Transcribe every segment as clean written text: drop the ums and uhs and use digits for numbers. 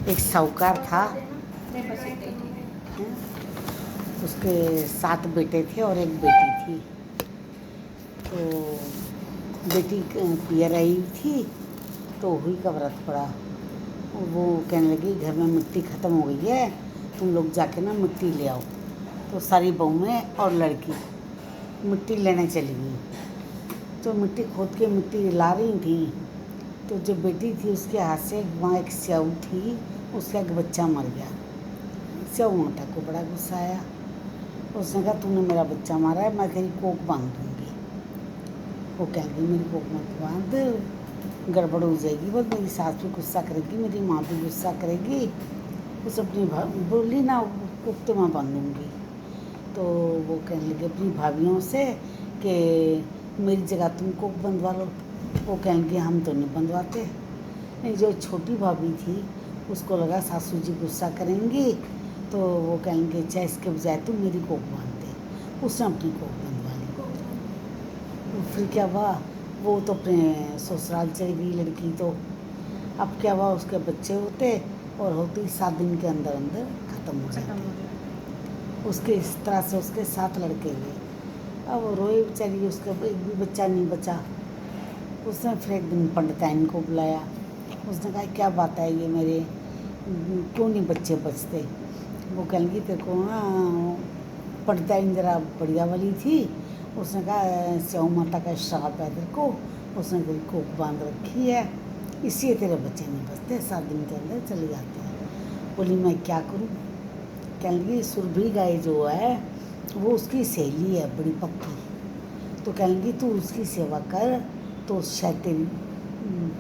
एक साहूकार था, उसके 7 बेटे थे और एक बेटी थी। तो बेटी पियर आई थी तो हुई का व्रत पड़ा। वो कहने लगी घर में मिट्टी ख़त्म हो गई है, तुम लोग जाके ना मिट्टी ले आओ। तो सारी बहुएं और लड़की मिट्टी लेने चली गई। तो मिट्टी खोद के मिट्टी ला रही थी, तो जो बेटी थी उसके हाथ से वहाँ एक स्याऊ थी, उसका एक बच्चा मर गया। स्याऊ माता को बड़ा गुस्सा आया। उसने कहा तूने मेरा बच्चा मारा है, मैं तेरी कोख बांध दूँगी। वो कह गई मेरी कोख मत बांध, गड़बड़ हो जाएगी, बस मेरी सास भी गुस्सा करेगी, मेरी माँ भी गुस्सा करेगी। उस अपनी बोली ना कोख तो मैं बांधूँगी। तो वो कहने लगे अपनी भाभियों से कि मेरी जगह तुम कोख बंधवा लो। वो कहेंगे हम तो नहीं बंधवाते। नहीं, जो छोटी भाभी थी उसको लगा सासू जी गुस्सा करेंगी, तो वो कहेंगे चाहे इसके बजाय तुम मेरी कोख बांध दे। उसने अपनी कोख बंधवा ली। फिर क्या हुआ, वो तो अपने ससुराल चली गई लड़की। तो अब क्या हुआ, उसके बच्चे होते और होते ही 7 दिन के अंदर अंदर ख़त्म हो जाते। उसके इस तरह से उसके 7 लड़के हुए। अब वो रोए बेचारी, उसका एक भी बच्चा नहीं बचा। उसने फिर एक दिन पंडिताइन को बुलाया। उसने कहा क्या बात है, ये मेरे क्यों नहीं बच्चे बचते। वो कहने लगी तेरे को ना पंडिताइन जरा बढ़िया वाली थी। उसने कहा स्याऊ माता का श्राप है तेरे को, उसने तेरी कोख बांध रखी है, इसलिए तेरे बच्चे नहीं बचते, 7 दिन के अंदर चले जाते हैं। बोली मैं क्या करूँ। कहने लगी सुरभि गाय जो है वो उसकी सहेली है बड़ी पक्की, तो कहने लगी तू उसकी सेवा कर तो शायद तेरी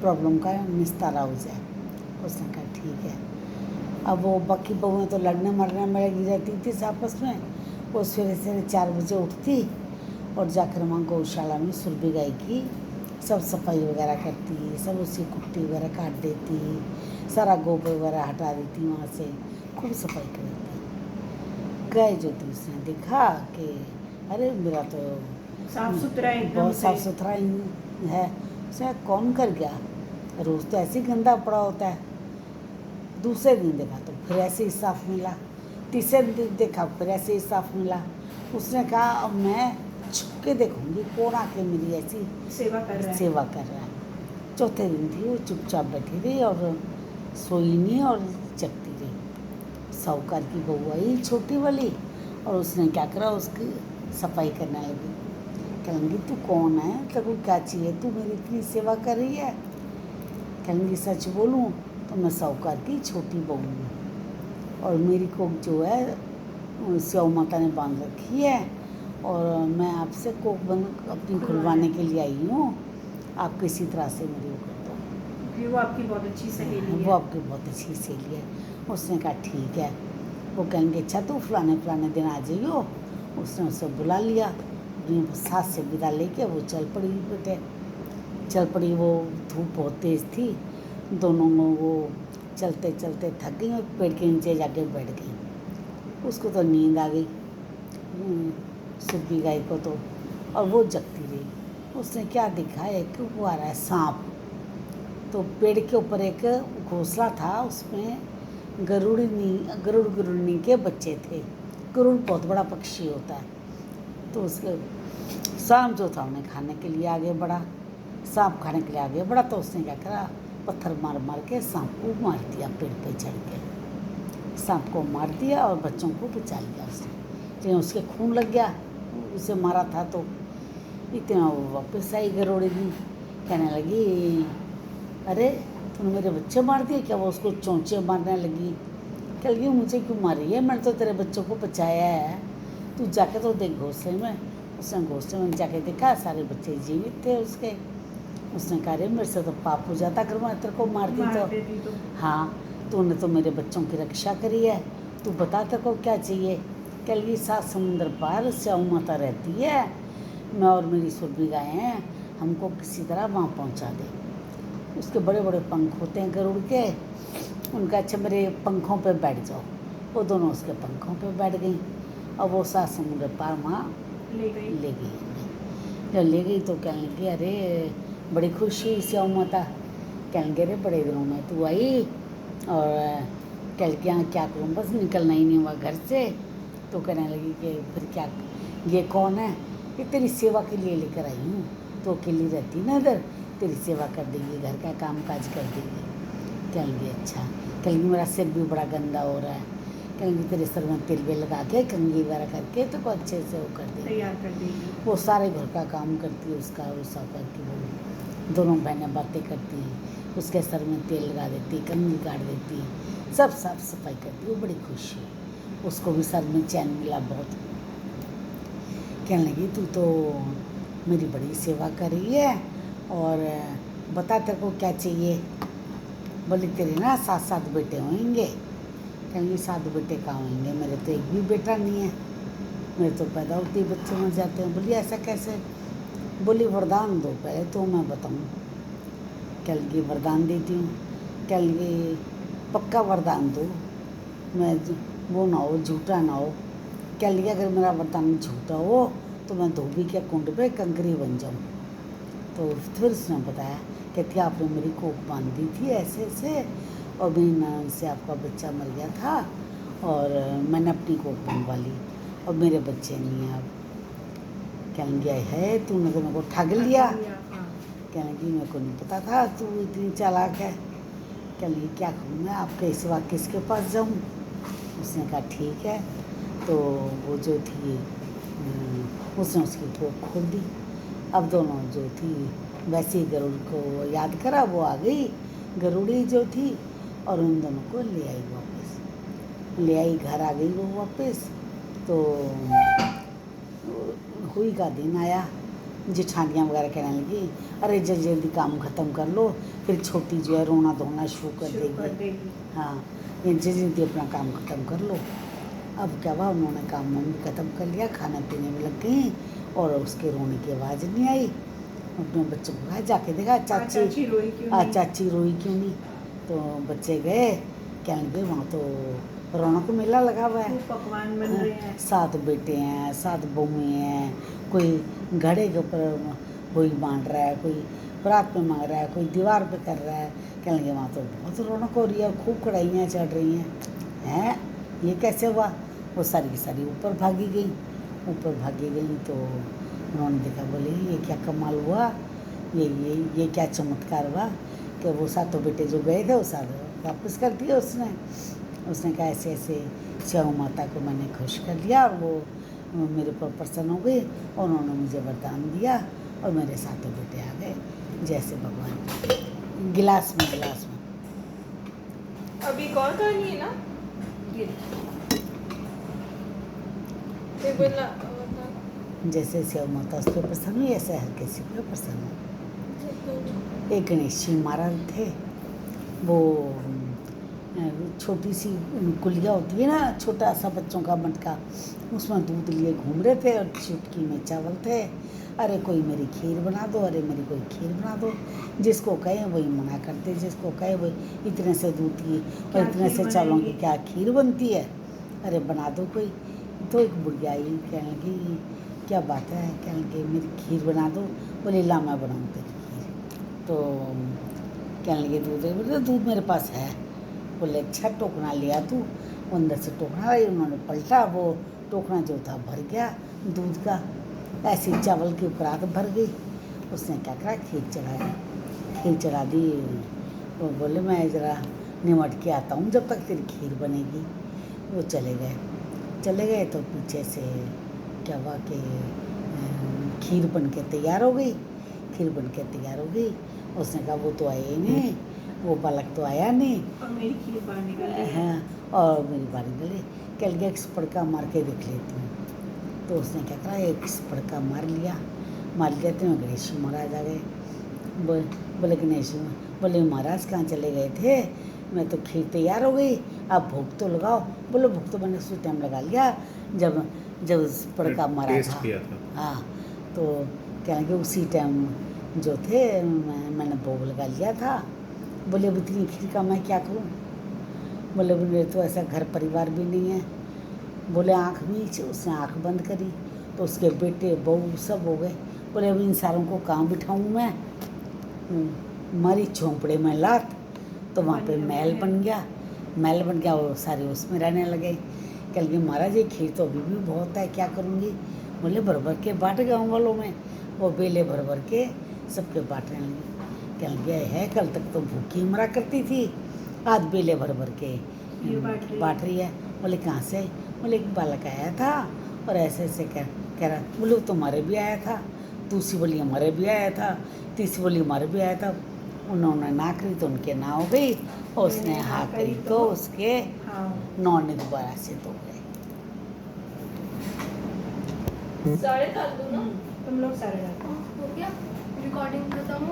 प्रॉब्लम का निस्तारा हो जाए। उसने कहा ठीक है। अब वो बाकी बहुएं तो लड़ने मरने में लगी रहती थी आपस में। वो सवेरे सवेरे 4 बजे उठती और जाकर वहाँ गौशाला में सुरभि गाय की सब सफाई वगैरह करती, सब उसकी कुट्टी वगैरह काट देती, सारा गोबर वगैरह हटा देती, वहाँ से खूब सफाई कर देती। गाय जो थी उसने देखा कि अरे मेरा तो साफ सुथरा एकदम बहुत साफ सुथरा है, उसे कौन कर गया, रोज़ तो ऐसे ही गंदा पड़ा होता है। दूसरे दिन देखा तो फिर ऐसे ही साफ मिला, तीसरे दिन देखा फिर ऐसे ही साफ मिला। उसने कहा अब मैं छुप के देखूंगी कौन आके मेरी ऐसी सेवा कर रहा है। चौथे दिन थी वो चुपचाप बैठी रही और सोई नहीं और जगती रही। साहूकार की बहू आई छोटी वाली और उसने क्या करा, उसकी सफाई करने लगी। कहेंगी तू कौन है, तेरे को क्या चाहिए, तू मेरी इतनी सेवा कर रही है। कहेंगी सच बोलूँ तो मैं साहूकार की छोटी बहू हूँ और मेरी कोख जो है स्याऊ माता ने बांध रखी है और मैं आपसे कोख बंद अपनी खुलवाने के लिए आई हूँ, आप किसी तरह से मेरी वो कर दो। वो आपकी बहुत अच्छी सहेली है। वो आपकी बहुत अच्छी सहेली है। उसने कहा ठीक है। वो कहेंगे अच्छा तू फलाने दिन आ जाइयो। उसने उसे बुला लिया, अपनी सास से विदा लेके वो चल पड़ी बेटे, चल पड़ी। वो धूप बहुत तेज़ थी, दोनों वो चलते चलते थक गई और पेड़ के नीचे जाके बैठ गई। उसको तो नींद आ गई सुरभि गाय को तो, और वो जगती रही। उसने क्या देखा, एक वो आ रहा है सांप। तो पेड़ के ऊपर एक घोंसला था, उसमें गरुड़ के बच्चे थे। गरुड़ बहुत बड़ा पक्षी होता है। तो उसके सांप जो था उन्हें खाने के लिए आगे बढ़ा, सांप खाने के लिए आगे बढ़ा तो उसने क्या करा, पत्थर मार मार के सांप को मार दिया, पेड़ पे चढ़ के सांप को मार दिया और बच्चों को बचा लिया उसने। तो उसके खून लग गया, उसे मारा था तो इतना वो वापस आई गरुड़नी, कहने लगी अरे तूने मेरे बच्चे मार दिए क्या। वो उसको चोंचे मारने लगी। कह लगी मुझे क्यों मारी है, मैंने तो तेरे बच्चों को बचाया है, तू जाके तो देख घोंसले में। उसने घोंसले में जाके देखा सारे बच्चे जीवित थे उसके। उसने कहा अरे मेरे से तो पाप हो जाता अगर मैं तेरे को मारती तो। हाँ तूने तो मेरे बच्चों की रक्षा करी है, तू बता तेरे को क्या चाहिए। कह लगी 7 समुंदर पार स्याऊ माता रहती है, मैं और मेरी सुरभि गाय हैं, हमको किसी तरह वहाँ पहुँचा दे। उसके बड़े बड़े पंख होते हैं गरुड़ के, उनका अच्छा मेरे पंखों पे बैठ जाओ। वो दोनों उसके पंखों पे बैठ गई और वो 7 समुंदर पार वहाँ ले गई। जब ले गई तो कहने लगी अरे बड़ी खुश हुई स्याऊ माता कहने रे बड़े दिनों में तू आई और कल क्या क्या करूँ, बस निकलना ही नहीं हुआ घर से। तो कहने लगी कि फिर क्या, ये कौन है? कि तेरी सेवा के लिए लेकर आई हूँ, तो अकेली रहती ना इधर, तेरी सेवा कर देगी, घर का काम काज कर देगी। कहेंगे अच्छा। कहेंगे मेरा सिर भी बड़ा गंदा हो रहा है, कहेंगे तेरे सर में तेल भी लगा के कंघी वगैरह करके तो अच्छे से वो कर देगी, तैयार कर देगी। वो सारे घर का काम करती है, उसका वैसा करके वो दोनों बहनें बातें करती हैं, उसके सर में तेल लगा देती, कंघी काट देती, सब साफ सफाई करती, वो बड़ी खुश है, उसको भी सर में चैन मिला बहुत। कहने लगी तू तो मेरी बड़ी सेवा कर रही है, और बता तेरे को क्या चाहिए? बोली तेरे ना 7 बेटे होंगे। कहेंगे 7 बेटे कहाँ होंगे, मेरे तो एक भी बेटा नहीं है, मेरे तो पैदा होते ही बच्चे मर जाते हैं। बोली ऐसा कैसे? बोली वरदान दो पहले तो मैं बताऊँ। कह लगी वरदान देती हूँ। कह लगी पक्का वरदान दो, मैं वो ना हो, झूठा ना हो। कह लगी अगर मेरा वरदान झूठा हो तो मैं धोबी के कुंड पे कंकरी बन जाऊँ। तो फिर उसने बताया, कहती आपने मेरी कोख बांध दी थी ऐसे ऐसे, और मेरी ननद से आपका बच्चा मर गया था, और मैंने अपनी कोख बनवा ली, और मेरे बच्चे नहीं हैं अब। कहेंगे है तूने तो मेरे को ठग लिया। हाँ। कहेंगी मेरे को नहीं पता था तू इतनी चालाक है। कहेंगी क्या करूँ मैं, आपके सिवा किसके पास जाऊँ? उसने कहा ठीक है। तो वो जो थी उसने उसकी कोख खोल दी। अब दोनों जो थी वैसे ही गरुड़ को याद करा, वो आ गई गरुड़ी जो थी, और उन दोनों को ले आई वापस, ले आई, घर आ गई वो वापस। तो हुई का दिन आया, जेठानियाँ वगैरह कहने लगी अरे जल्दी जल्दी काम ख़त्म कर लो, फिर छोटी जो है रोना धोना शुरू कर देगी। हाँ, ये जल्दी जल्दी अपना काम ख़त्म कर लो। अब क्या हुआ, उन्होंने काम वाम ख़त्म कर लिया, खाने पीने में लग गई, और उसके रोने की आवाज़ नहीं आई। अपने बच्चों को कहा जाके देखा चाची रोई क्यों नहीं? चाची रोई क्यों नहीं? तो बच्चे गए, कहने लगे वहाँ तो रौनक मेला लगा हुआ है, खूब पकवान बन रहे हैं। 7 बेटे हैं, 7 बहुएँ हैं, कोई घड़े के ऊपर वही बांध रहा है, कोई परात में मांग रहा है, कोई दीवार पे कर रहा है। कहने लगे वहाँ तो बहुत रौनक हो रही है, खूब कढ़ाइयाँ चढ़ रही हैं, ये कैसे हुआ? वो सारी की सारी ऊपर भागी गई। ऊपर भागी गई तो उन्होंने देखा, बोले ये क्या कमाल हुआ, ये क्या चमत्कार हुआ कि वो 7 बेटे जो गए थे वो सारे वापस कर दिए उसने कहा ऐसे ऐसे श्याम माता को मैंने खुश कर लिया, और वो मेरे पर प्रसन्न हो गई, और उन्होंने मुझे वरदान दिया, और मेरे 7 बेटे आ गए जैसे भगवान। गिलास में अभी एक और कहानी है ना ये बोलना जैसे श्याम माता उस पर प्रसन्न हुई, ऐसे हर किसी पर प्रसन्न हो। एक गणेश जी महाराज थे, वो छोटी सी कुलिया होती है ना, छोटा सा बच्चों का मटका, उसमें दूध लिए घूम रहे थे, और चुटकी में चावल थे। अरे कोई मेरी खीर बना दो, अरे मेरी कोई खीर बना दो। जिसको कहें वही मना करते, जिसको कहे वही इतने से दूध की और इतने से चावलों की क्या खीर बनती है, अरे बना दो कोई। तो एक बुढ़िया आई, कहने लगी क्या बात है? कहने लगी मेरी खीर बना दो। बोले ला मैं बनाऊँ तेरी खीर। तो कहने लगे दूध मेरे पास है। बोले अच्छा टोकना लिया तू। अंदर से टोकना लाई, उन्होंने पलटा, वो टोकना जो था भर गया दूध का, ऐसी चावल की परात भर गई। उसने क्या करा, खीर चढ़ा दी। वो बोले मैं ज़रा निमट के आता हूँ जब तक तेरी खीर बनेगी। वो चले गए तो पीछे से क्या हुआ कि खीर बन के तैयार हो गई। उसने कहा वो तो आए ही नहीं, वो बालक तो आया नहीं, और मेरी खीर बाहर निकल गई। हाँ, और मेरी बारी गली। कल के एक पड़का मार के देख लेती हूँ। तो उसने क्या करा, एक पड़का मार लिया तो गणेश जी महाराज आ गए। बोले गणेश बोले महाराज कहाँ चले गए थे? मैं तो खीर तैयार हो गई, आप भोग तो लगाओ। बोले भोग तो मैंने उसी टाइम लगा लिया जब पड़का मारा था। हाँ, तो कहेंगे उसी टाइम जो थे मैंने भोग लगा लिया था। बोले अब इतनी खीर का मैं क्या करूं? बोले मेरे तो ऐसा घर परिवार भी नहीं है। बोले आँख मीच, उसने आँख बंद करी तो उसके बेटे बहू सब हो गए। बोले अब इन सारों को कहाँ बिठाऊं मैं? मारी झोंपड़े में लात, तो वहाँ पे महल बन गया। महल बन गया, वो सारे उसमें रहने लगे। कल के महाराज ये खीर तो अभी भी बहुत है, क्या करूँगी। बोले भर भर के बांट गाँव वालों में, वो बेले भर भर के सबके बांटने लगी। कल गया है, कल तक तो भूखी मरा करती थी, आज बेले भर भर के ये बांट रही है। बोले कहाँ से? बोले एक बालक आया था और ऐसे ऐसे कह रहा। बोले वो तुम्हारे भी आया था। दूसरी बोली हमारे भी आया था। तीसरी बोली हमारे भी आया था। उन्होंने ना करी तो उनके ना हो गई, और उसने हाँ करी तो उसके हाँ 9 ने दोबारा से तो गए। 7:30 दूँ ना? तुम लोग सारे रात हो गया रिकॉर्डिंग खत्म हो